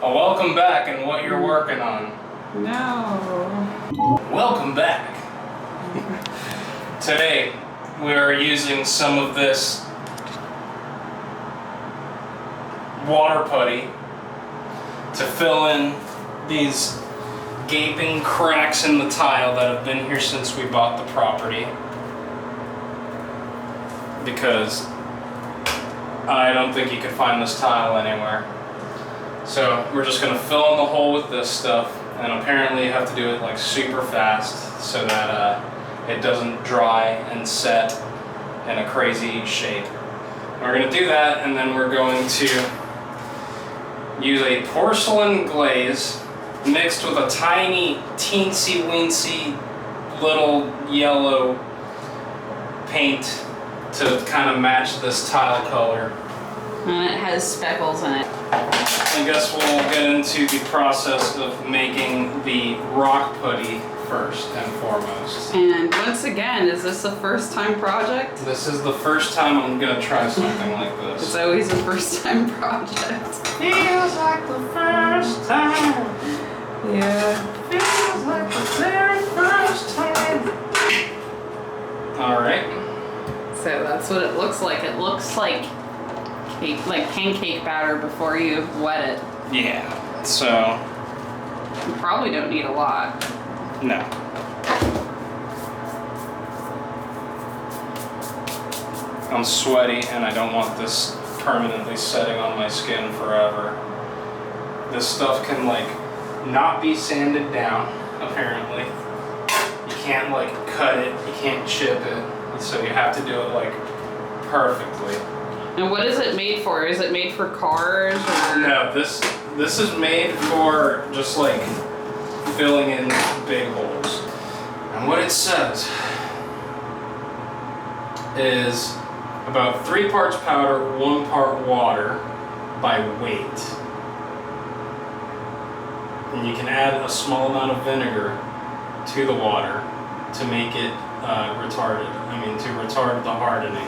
Welcome back and what you're working on. No. Welcome back. Today we are using some of this water putty to fill in these gaping cracks in the tile that have been here since we bought the property, because I don't think you could find this tile anywhere. So we're just going to fill in the hole with this stuff, and apparently you have to do it like super fast so that it doesn't dry and set in a crazy shape. We're going to do that, and then we're going to use a porcelain glaze mixed with a tiny teensy weensy little yellow paint to kind of match this tile color. And it has speckles in it. I guess we'll get into the process of making the rock putty first and foremost. And once again, is this a first time project? This is the first time I'm gonna try something like this. It's always a first time project. Feels like the first time. Yeah. Feels like the very first time. Alright. So that's what it looks like. It looks like cake, like pancake batter before you wet it. Yeah. So You probably don't need a lot. no. I'm sweaty and I don't want this permanently setting on my skin forever. This stuff can like not be sanded down, apparently. You can't like cut it, you can't chip it, so you have to do it like perfectly. And what is it made for? Is it made for cars or? No, this is made for just like filling in big holes. And what it says is about 3 parts powder, 1 part water by weight. And you can add a small amount of vinegar to the water to make it to retard the hardening.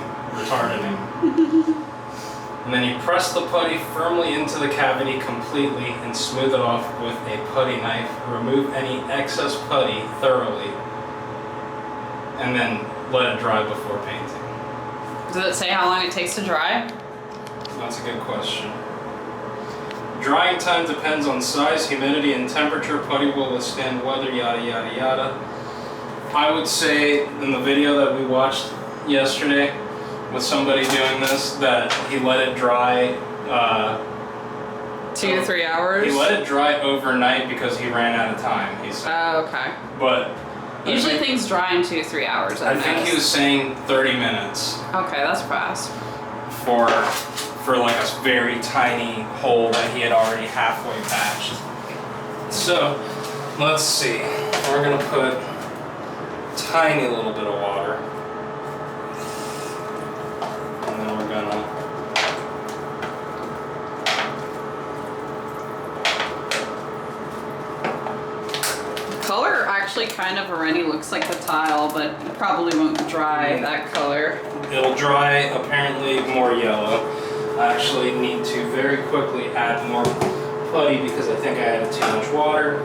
And then you press the putty firmly into the cavity completely and smooth it off with a putty knife. Remove any excess putty thoroughly and then let it dry before painting. Does it say how long it takes to dry? That's a good question. Drying time depends on size, humidity, and temperature. Putty will withstand weather, yada yada yada. I would say in the video that we watched yesterday with somebody doing this that he let it dry 2 to 3 hours? He let it dry overnight because he ran out of time, he said. Oh, okay. But Usually things dry in 2 to 3 hours. I think he was saying 30 minutes. Okay, that's fast. For like a very tiny hole that he had already halfway patched. So, let's see. We're gonna put a tiny little bit of water. And then we're gonna The color actually kind of already looks like the tile, but it probably won't dry that color. It'll dry apparently more yellow. I actually need to very quickly add more putty because I think I added too much water.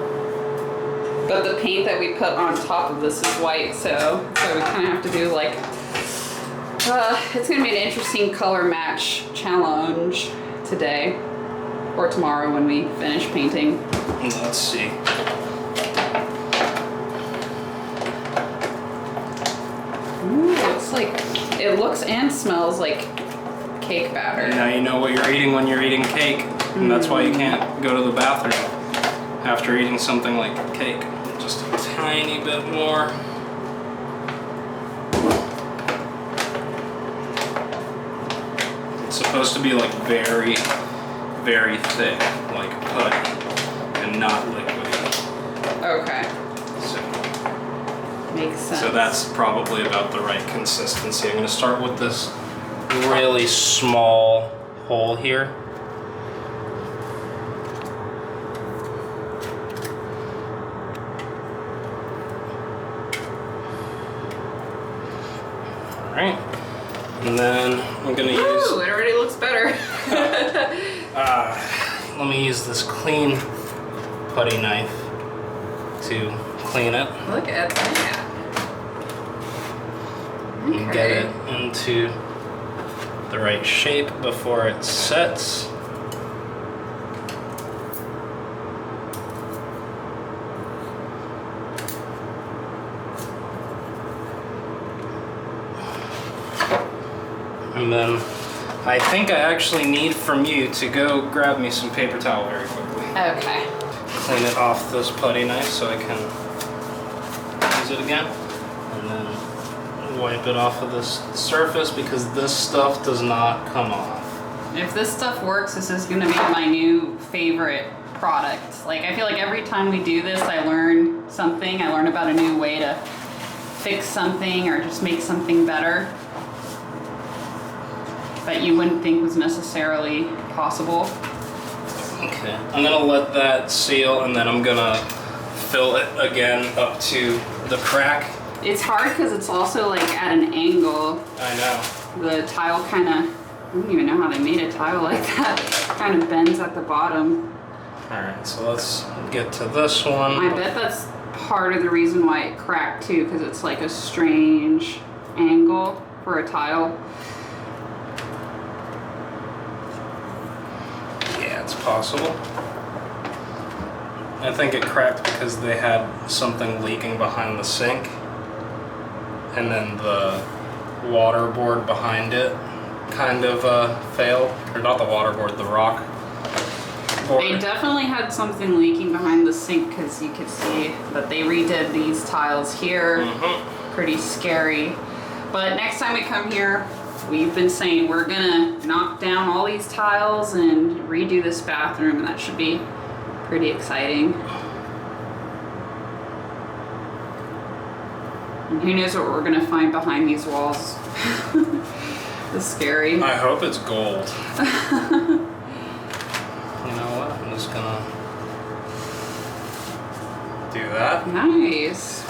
But the paint that we put on top of this is white, so we kind of have to do like, it's gonna be an interesting color match challenge today or tomorrow when we finish painting. Let's see. Ooh, it looks and smells like cake batter. Now you know what you're eating when you're eating cake, and that's why you can't go to the bathroom after eating something like cake. Just a tiny bit more. It's supposed to be like very, very thick, like putty, and not liquidy. Okay. So, Makes sense. so that's probably about the right consistency. I'm going to start with this really small hole here. Alright, and then I'm going to use... Ooh, it already looks better. let me use this clean putty knife to clean it. Look at that. And get it into the right shape before it sets. And then I think I actually need from you to go grab me some paper towel very quickly. Okay. Clean it off this putty knife so I can use it again. And then wipe it off of this surface because this stuff does not come off. If this stuff works, this is gonna be my new favorite product. Like, I feel like every time we do this, I learn something. I learn about a new way to fix something or just make something better that you wouldn't think was necessarily possible. Okay, I'm gonna let that seal and then I'm gonna fill it again up to the crack. It's hard because it's also like at an angle. I know. The tile kind of, I don't even know how they made a tile like that. Kind of bends at the bottom. Alright, so let's get to this one. I bet that's part of the reason why it cracked too, because it's like a strange angle for a tile. Yeah, it's possible. I think it cracked because they had something leaking behind the sink. And then the water board behind it kind of failed. Or not the water board, the rock board. They definitely had something leaking behind the sink because you could see that they redid these tiles here. Pretty scary. But next time we come here, we've been saying we're gonna knock down all these tiles and redo this bathroom, and that should be pretty exciting. And who knows what we're gonna find behind these walls. It's scary. I hope it's gold. You know what? I'm just gonna do that. Nice.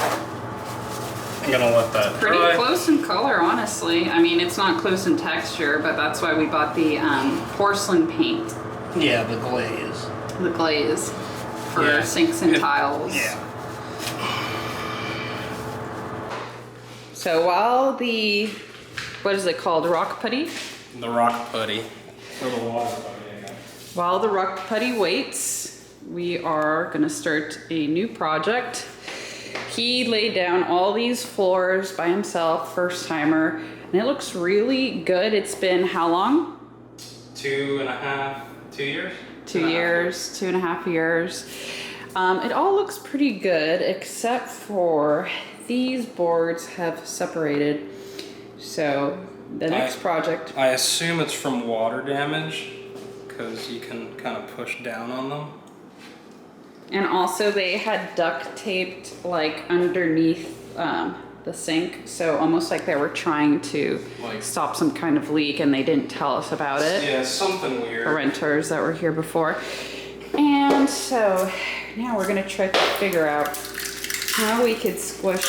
I'm gonna let that Pretty dry. close in color, honestly. I mean, it's not close in texture, but that's why we bought the porcelain paint. Yeah, the glaze. The glaze for sinks and tiles. Yeah. So while the, what is it called, rock putty? The rock putty. Or the water putty, I guess. While the rock putty waits, we are gonna start a new project. He laid down all these floors by himself, first timer, and it looks really good. It's been how long? 2 years? 2 years, 2.5 years. It all looks pretty good, except for these boards have separated. So the next project. I assume it's from water damage, because you can kind of push down on them. And also they had duct taped like underneath the sink. So almost like they were trying to stop some kind of leak and they didn't tell us about it. Yeah, something weird. The renters that were here before. And so now we're gonna try to figure out how we could squish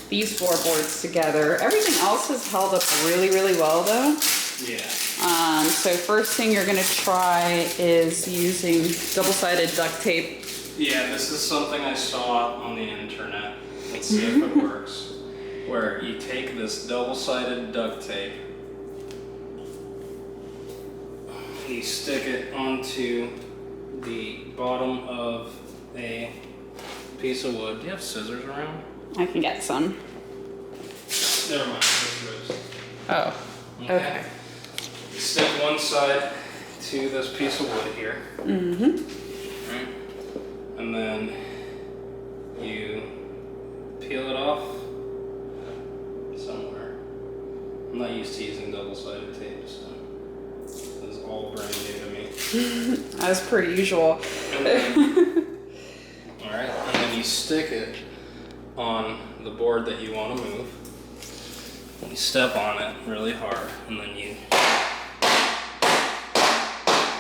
these floorboards together. Everything else has held up really, really well though. Yeah. So first thing you're gonna try is using double-sided duct tape. Yeah, this is something I saw on the internet. Let's see if it works. Where you take this double-sided duct tape, you stick it onto the bottom of a piece of wood. Do you have scissors around? I can get some. Never mind. There's yours. Oh, okay. Stick one side to this piece of wood here. Right? And then you peel it off somewhere. I'm not used to using double-sided tape, so this is all brand new to me. As per usual. Alright, and then you stick it on the board that you want to move. And you step on it really hard, and then you...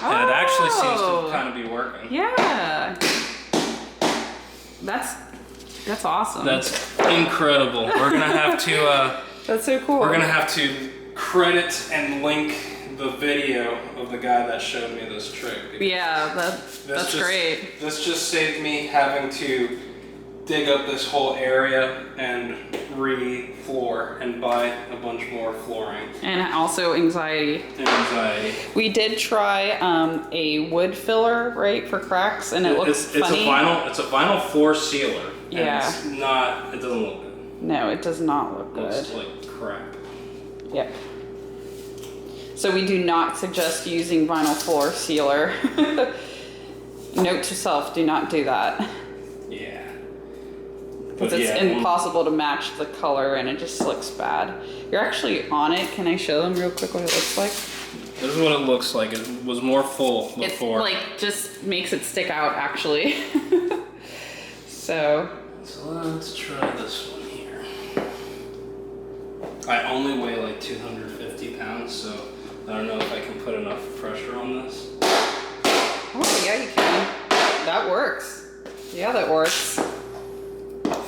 And it actually seems to kind of be working. Yeah. That's awesome. That's incredible. We're gonna have to that's so cool. we're gonna have to credit and link the video of the guy that showed me this trick. Yeah, that's great. This just saved me having to dig up this whole area and re-floor and buy a bunch more flooring. And also anxiety. We did try a wood filler, right, for cracks, and it looks funny. It's a vinyl floor sealer. Yeah. And it doesn't look good. No, it does not look good. It looks like crap. Yep. So we do not suggest using vinyl floor sealer. Note to self, do not do that. Yeah. Because it's impossible to match the color and it just looks bad. You're actually on it. Can I show them real quick what it looks like? This is what it looks like. It was more full before. It like just makes it stick out actually. So let's try this one here. I only weigh like 250 pounds, so I don't know if I can put enough pressure on this. Oh yeah, you can. That works. Yeah, that works.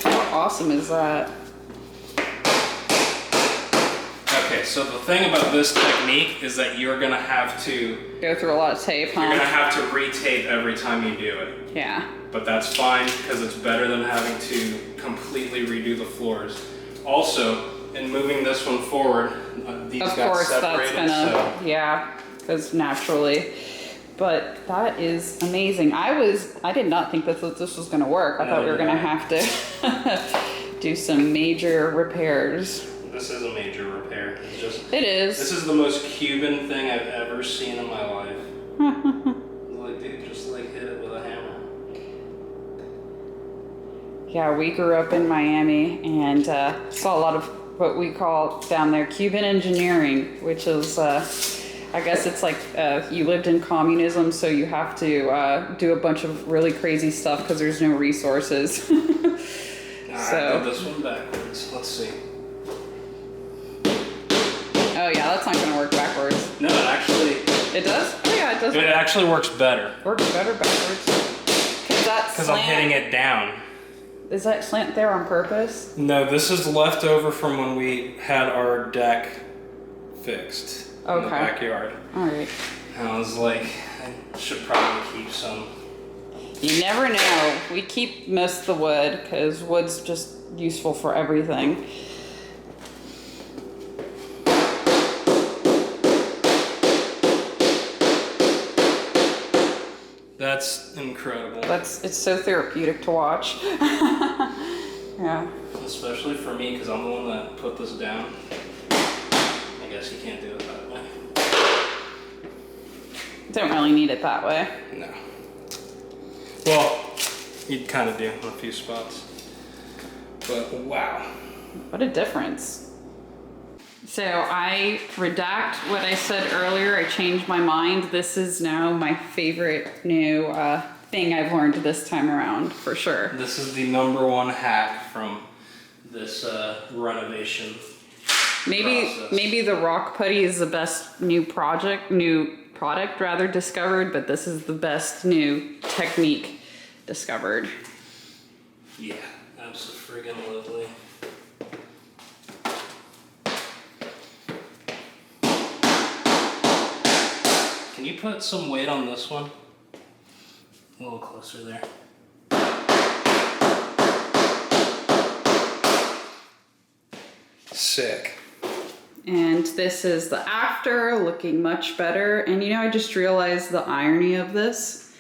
How awesome is that? Okay, so the thing about this technique is that you're gonna have to go through a lot of tape, huh? You're gonna have to re-tape every time you do it. Yeah. But that's fine because it's better than having to completely redo the floors. Also, in moving this one forward, these got separated. Yeah, because naturally. But that is amazing. I did not think that this was gonna work. I thought we were gonna have to do some major repairs. This is a major repair. It is. This is the most Cuban thing I've ever seen in my life. Like, dude, just like hit it with a hammer. Yeah, we grew up in Miami and saw a lot of what we call down there Cuban engineering, which is, I guess it's like you lived in communism, so you have to do a bunch of really crazy stuff because there's no resources. I did this one backwards. Let's see. Oh yeah, that's not gonna work backwards. No, it actually... It does? Oh yeah, it does. It actually works better. Works better backwards. Because I'm hitting it down. Is that slant there on purpose? No, this is left over from when we had our deck fixed in the backyard. All right. And I was like, I should probably keep some. You never know. We keep most of the wood because wood's just useful for everything. That's incredible. It's so therapeutic to watch. Yeah. Especially for me, because I'm the one that put this down. I guess you can't do it that way. Don't really need it that way. No. Well, you kind of do in a few spots. But wow. What a difference. So I redact what I said earlier. I changed my mind. This is now my favorite new thing I've learned this time around, for sure. This is the #1 hack from this renovation process. Maybe the rock putty is the best new product discovered, but this is the best new technique discovered. Yeah, absolutely. Can you put some weight on this one? A little closer there. Sick. And this is the after, looking much better. And I just realized the irony of this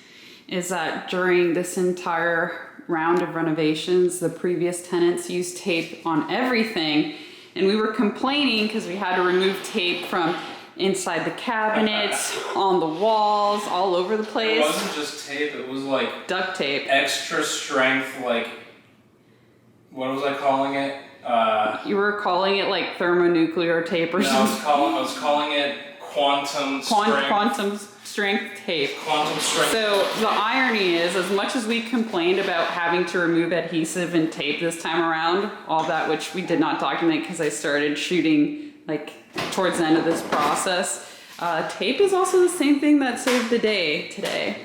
is that during this entire round of renovations, the previous tenants used tape on everything. And we were complaining because we had to remove tape from inside the cabinets, on the walls, all over the place. It wasn't just tape, it was like duct tape. Extra strength, like, what was I calling it? You were calling it like thermonuclear tape or something. I was calling it quantum strength. Quantum strength tape. Quantum strength. So the irony is, as much as we complained about having to remove adhesive and tape this time around, all that which we did not document because I started shooting like towards the end of this process, tape is also the same thing that saved the day today.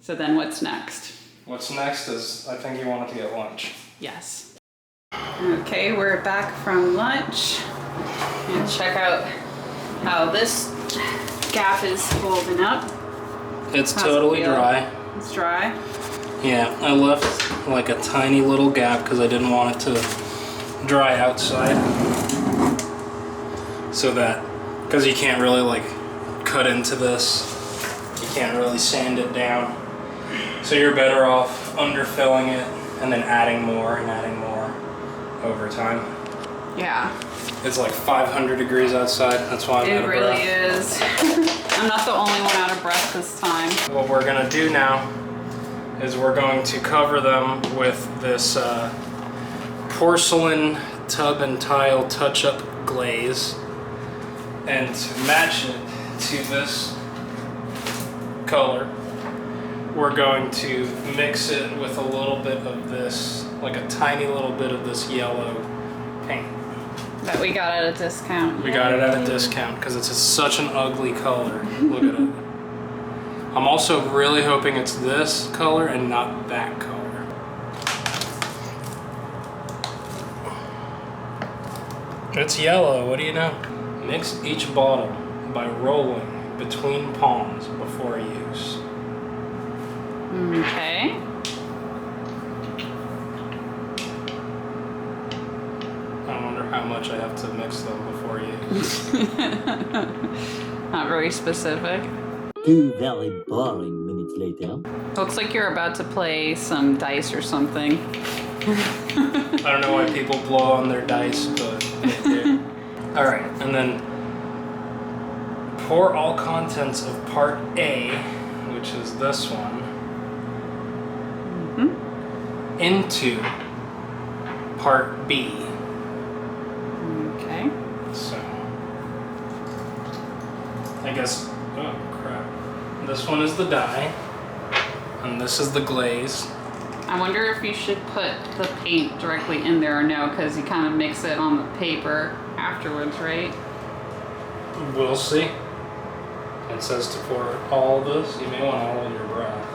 So then what's next? What's next is, I think you wanted to get lunch. Yes. Okay, we're back from lunch. And check out how this gap is holding up. It's totally dry. It's dry? Yeah, I left like a tiny little gap because I didn't want it to dry outside. So that, because you can't really like cut into this, you can't really sand it down. So you're better off underfilling it and then adding more over time. Yeah. It's like 500 degrees outside, that's why I'm out of breath. It really is. I'm not the only one out of breath this time. What we're gonna do now is we're going to cover them with this porcelain tub and tile touch-up glaze, and to match it to this color, we're going to mix it with a little bit of this, like a tiny little bit of this yellow paint. That we got at a discount. We got it at a discount because it's such an ugly color. Look at it. I'm also really hoping it's this color and not that color. It's yellow, what do you know? Mix each bottle by rolling between palms before use. Okay. I wonder how much I have to mix them before use. Not very specific. 2 very boring minutes later. Looks like you're about to play some dice or something. I don't know why people blow on their dice, but they do. Alright, and then pour all contents of part A, which is this one, into part B. Okay. So, I guess, oh crap. This one is the dye, and this is the glaze. I wonder if you should put the paint directly in there or no, because you kind of mix it on the paper afterwards, right? We'll see. It says to pour all this. You may want to hold your breath.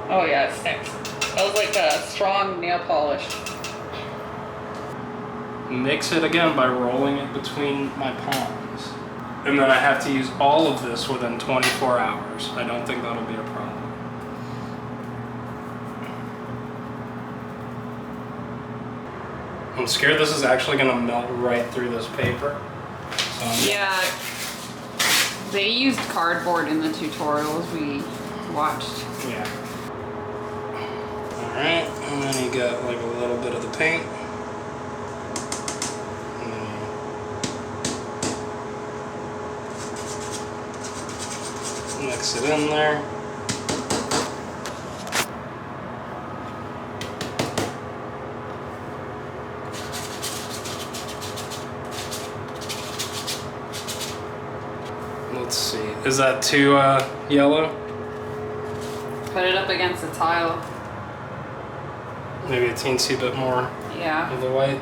Oh yeah, it sticks. That was like a strong nail polish. Mix it again by rolling it between my palms. And then I have to use all of this within 24 hours. I don't think that'll be a problem. I'm scared this is actually going to melt right through this paper. Yeah, they used cardboard in the tutorials we watched. Yeah. Alright, and then you got like a little bit of the paint. And then you mix it in there. Let's see. Is that too yellow? Put it up against the tile. Maybe a teensy bit more Yeah. of the white.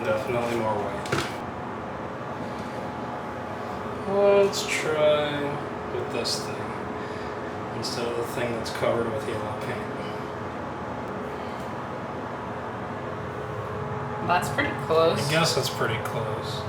Definitely more white. Let's try with this thing instead of the thing that's covered with yellow paint. That's pretty close. I guess that's pretty close.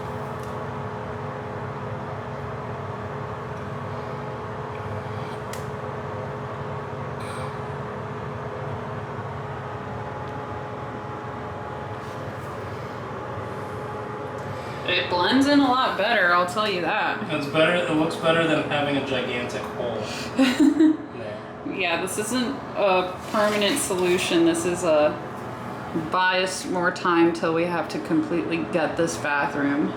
It blends in a lot better, I'll tell you that. It's better. It looks better than having a gigantic hole there. Yeah, this isn't a permanent solution. This is a buy us more time till we have to completely gut this bathroom.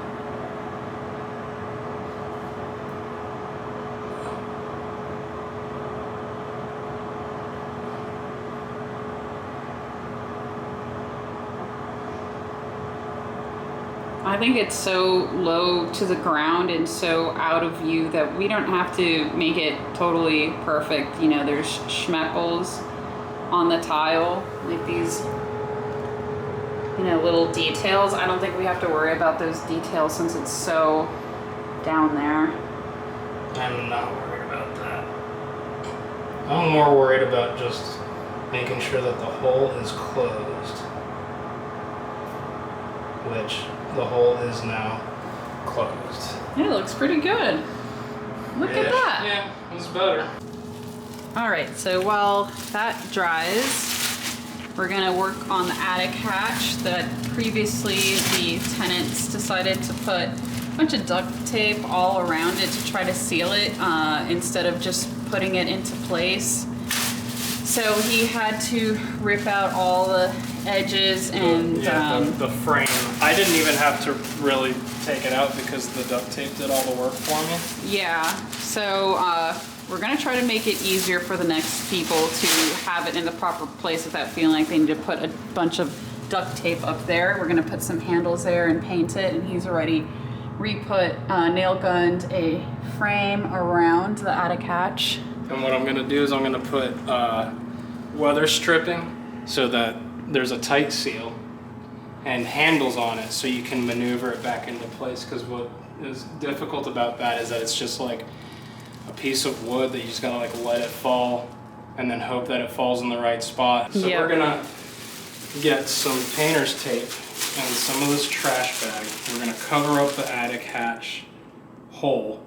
I think it's so low to the ground and so out of view that we don't have to make it totally perfect. You know, there's schmeckles on the tile, like these, you know, little details. I don't think we have to worry about those details since it's so down there. I'm not worried about that. I'm more worried about just making sure that the hole is closed, which the hole is now closed. Yeah, it looks pretty good. Look at that. Yeah, it's better. All right, so while that dries, we're gonna work on the attic hatch that previously the tenants decided to put a bunch of duct tape all around it to try to seal it instead of just putting it into place. So he had to rip out all the edges and the frame. I didn't even have to really take it out because the duct tape did all the work for me. Yeah, so we're gonna try to make it easier for the next people to have it in the proper place without feeling like they need to put a bunch of duct tape up there. We're gonna put some handles there and paint it, and he's already nail gunned a frame around the attic hatch. And what I'm gonna do is I'm gonna put weather stripping so that there's a tight seal and handles on it so you can maneuver it back into place, because what is difficult about that is that it's just like a piece of wood that you just gotta like let it fall and then hope that it falls in the right spot. So we're gonna get some painter's tape and some of this trash bag. We're gonna cover up the attic hatch hole,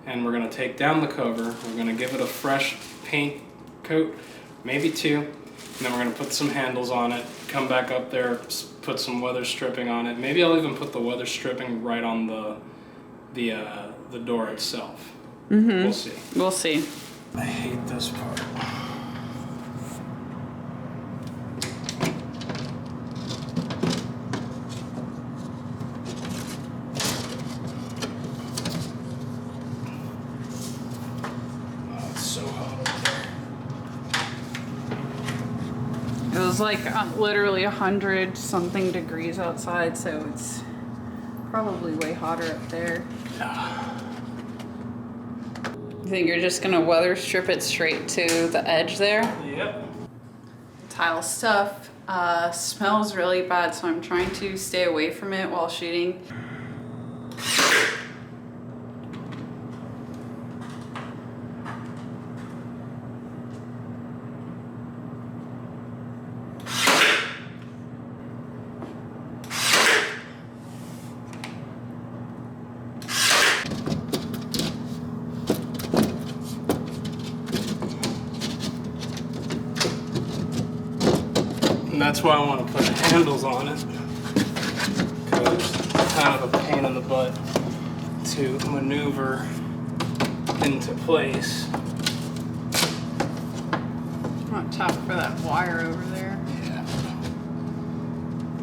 and we're gonna take down the cover. We're gonna give it a fresh paint coat, maybe 2, and then we're gonna put some handles on it, come back up there, put some weather stripping on it. Maybe I'll even put the weather stripping right on the door itself. We'll see. We'll see. I hate this part. Oh, it's so hot. It was like literally 100 something degrees outside, so it's probably way hotter up there. You think you're just gonna weather strip it straight to the edge there? Yep. Tile stuff smells really bad, so I'm trying to stay away from it while shooting. And that's why I want to put handles on it, because it's kind of a pain in the butt to maneuver into place. Watch out for that wire over there. Yeah.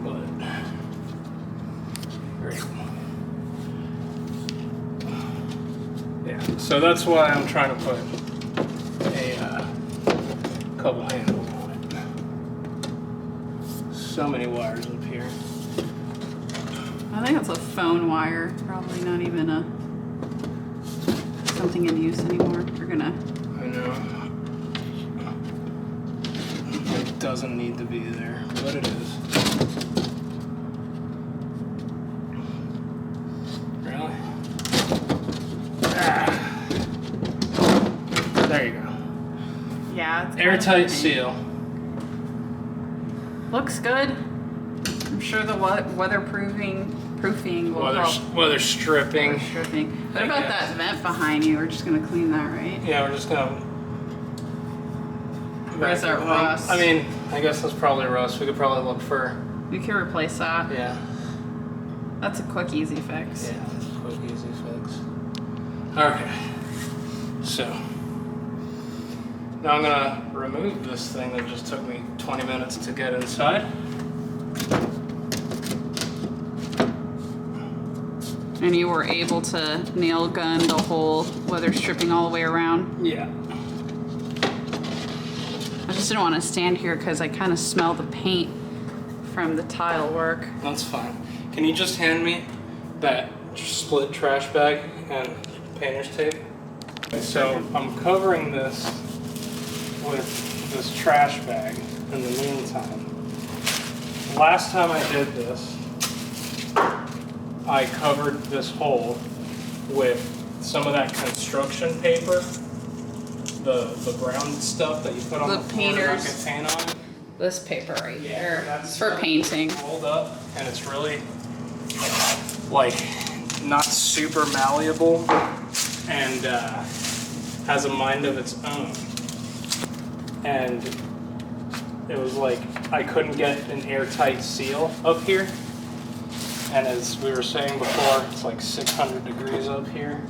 But great. Yeah. So that's why I'm trying to put a couple handles on it. So many wires up here. I think it's a phone wire, probably not even something in use anymore. We're gonna. I know. It doesn't need to be there, but it is. Really? Ah. There you go. Yeah, it's Airtight seal. Looks good. I'm sure the proofing will help. Weather stripping. Weather stripping. What about that vent behind you? We're just gonna clean that, right? Yeah, we're just gonna. Or is that rust? I mean, I guess that's probably rust. We could probably look for. We can replace that. Yeah. That's a quick, easy fix. Yeah, that's a quick, easy fix. Okay. So. Now I'm gonna remove this thing that just took me 20 minutes to get inside. And you were able to nail gun the whole weather stripping all the way around? Yeah. I just didn't want to stand here because I kind of smell the paint from the tile work. That's fine. Can you just hand me that split trash bag and painter's tape? Okay, so I'm covering this with this trash bag in the meantime. Last time I did this, I covered this hole with some of that construction paper the brown stuff that you put on The the floor to painters. not get paint on it. This paper right here. That's It's for painting. rolled up, and it's really like not super malleable, and has a mind of its own. And it was like I couldn't get an airtight seal up here. And as we were saying before, it's like 600 degrees up here.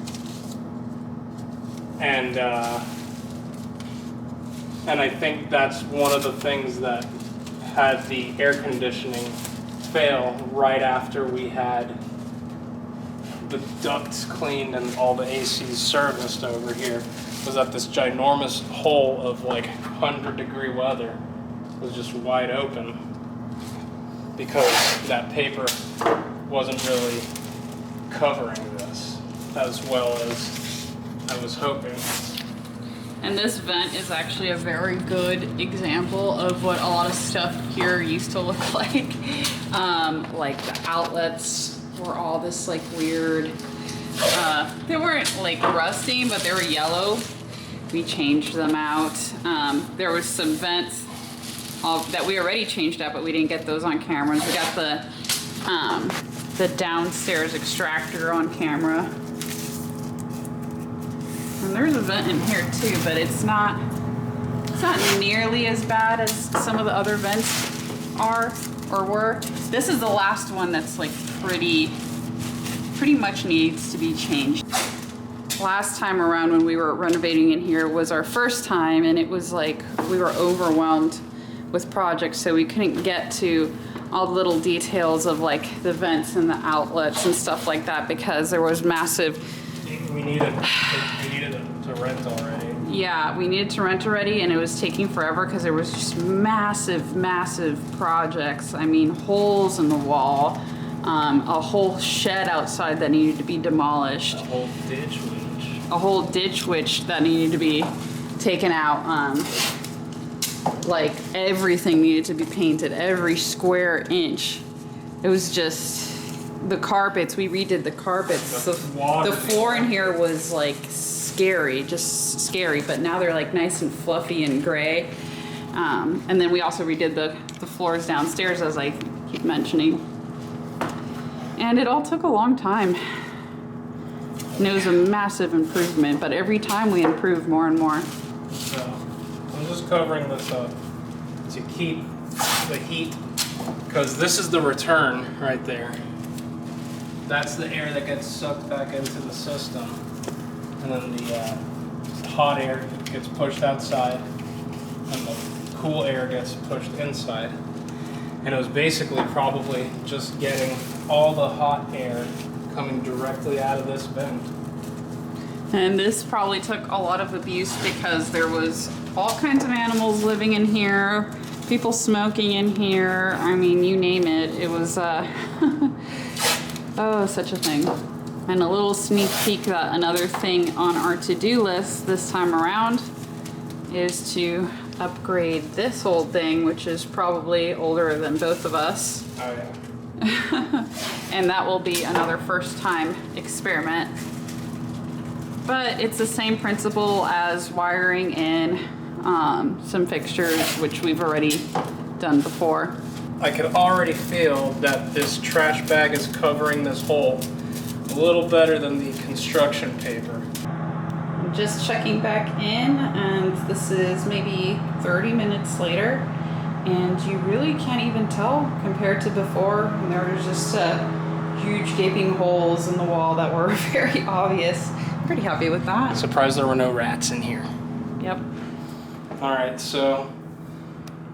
And I think that's one of the things that had the air conditioning fail right after we had the ducts cleaned and all the ACs serviced over here, was that this ginormous hole of like 100-degree weather was just wide open because that paper wasn't really covering this as well as I was hoping. And this vent is actually a very good example of what a lot of stuff here used to look like. Like the outlets were all this like weird, they weren't like rusty, but they were yellow. We changed them out. There was some vents that we already changed out, but we didn't get those on cameras. We got the downstairs extractor on camera. And there's a vent in here too, but it's not nearly as bad as some of the other vents are or were. This is the last one that's like pretty much needs to be changed. Last time around when we were renovating in here was our first time, and it was like we were overwhelmed with projects, so we couldn't get to all the little details of like the vents and the outlets and stuff like that because there was massive. We needed to rent already. Yeah, we needed to rent already, and it was taking forever because there was just massive projects. I mean, holes in the wall, a whole shed outside that needed to be demolished. A whole ditch witch that needed to be taken out. Like everything needed to be painted, every square inch. It was just the carpets. We redid the carpets. The floor in here was like scary, just scary. But now they're like nice and fluffy and gray. And then we also redid the floors downstairs, as I keep mentioning. And it all took a long time. And it was a massive improvement, but every time we improved more and more. So I'm just covering this up to keep the heat, because this is the return right there. That's the air that gets sucked back into the system, and then the hot air gets pushed outside, and the cool air gets pushed inside. And it was basically probably just getting all the hot air coming directly out of this vent. And this probably took a lot of abuse because there was all kinds of animals living in here, people smoking in here. I mean, you name it. It was, oh, such a thing. And a little sneak peek that another thing on our to-do list this time around is to upgrade this old thing, which is probably older than both of us. Oh yeah. And that will be another first time experiment. But it's the same principle as wiring in some fixtures, which we've already done before. I could already feel that this trash bag is covering this hole a little better than the construction paper. I'm just checking back in, and this is maybe 30 minutes later, and you really can't even tell compared to before. And there was just huge gaping holes in the wall that were very obvious. I'm pretty happy with that. Surprised there were no rats in here. Yep. Alright, so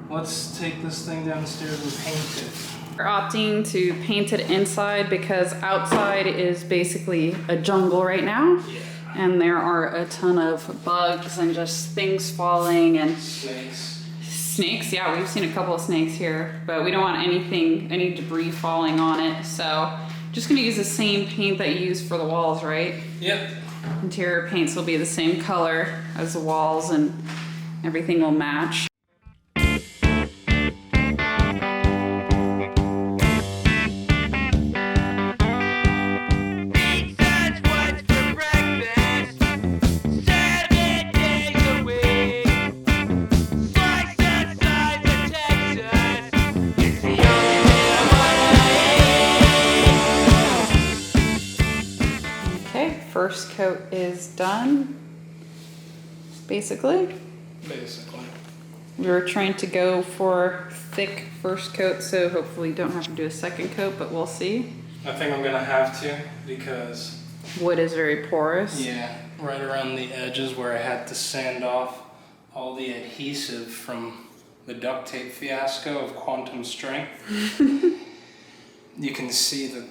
let's take this thing downstairs and paint it. We're opting to paint it inside because outside is basically a jungle right now. Yeah. And there are a ton of bugs and just things falling and Snakes. snakes. Yeah, we've seen a couple of snakes here, but we don't want any debris falling on it. So just gonna use the same paint that you use for the walls, right? Yep. Interior paints will be the same color as the walls, and everything will match. Eat such what's for breakfast 7 days a week. first coat is done, basically. Basically. We were trying to go for thick first coat, so hopefully you don't have to do a second coat, but we'll see. I think I'm gonna have to because wood is very porous. Yeah, right around the edges where I had to sand off all the adhesive from the duct tape fiasco of quantum strength. You can see that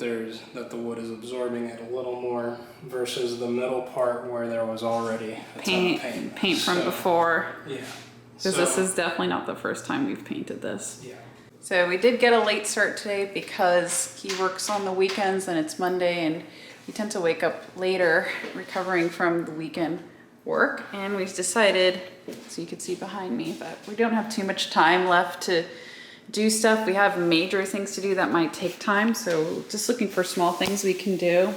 the wood is absorbing it a little more versus the middle part where there was already a ton of paint from before. Yeah. Because this is definitely not the first time we've painted this. Yeah. So we did get a late start today because he works on the weekends and it's Monday and we tend to wake up later recovering from the weekend work. And we've decided, so you can see behind me, that we don't have too much time left to do stuff. We have major things to do that might take time. So just looking for small things we can do.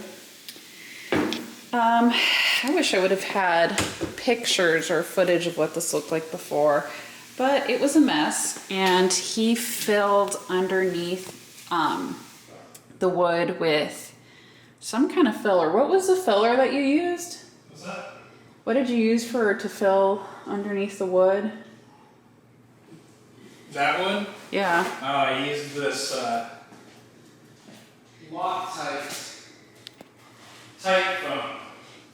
I wish I would have had pictures or footage of what this looked like before, but it was a mess, and he filled underneath the wood with some kind of filler. What was the filler that you used? What's that? What did you use to fill underneath the wood? That one? Yeah. Oh, I used this Loctite tight foam.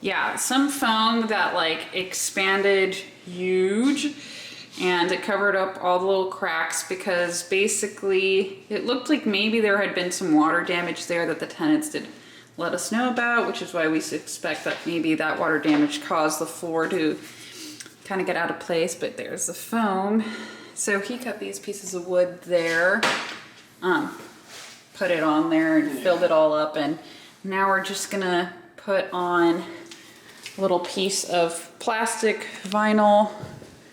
Yeah, some foam that like expanded huge, and it covered up all the little cracks because basically it looked like maybe there had been some water damage there that the tenants did let us know about, which is why we suspect that maybe that water damage caused the floor to kind of get out of place. But there's the foam. So he cut these pieces of wood there, put it on there and filled it all up, and now we're just gonna put on a little piece of plastic vinyl.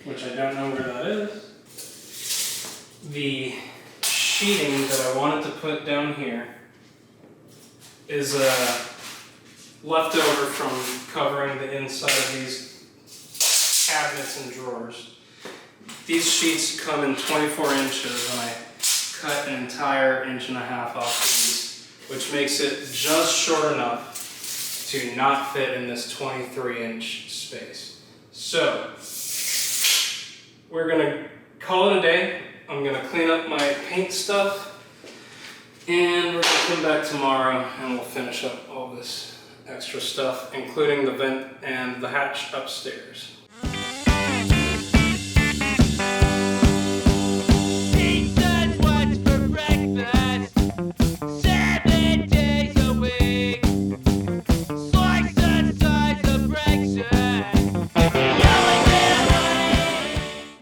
Which I don't know where that is. The sheeting that I wanted to put down here is leftover from covering the inside of these cabinets and drawers. These sheets come in 24 inches and I cut an entire 1.5 inches off these, which makes it just short enough to not fit in this 23-inch space. So, we're gonna call it a day. I'm gonna clean up my paint stuff, and we're gonna come back tomorrow and we'll finish up all this extra stuff, including the vent and the hatch upstairs.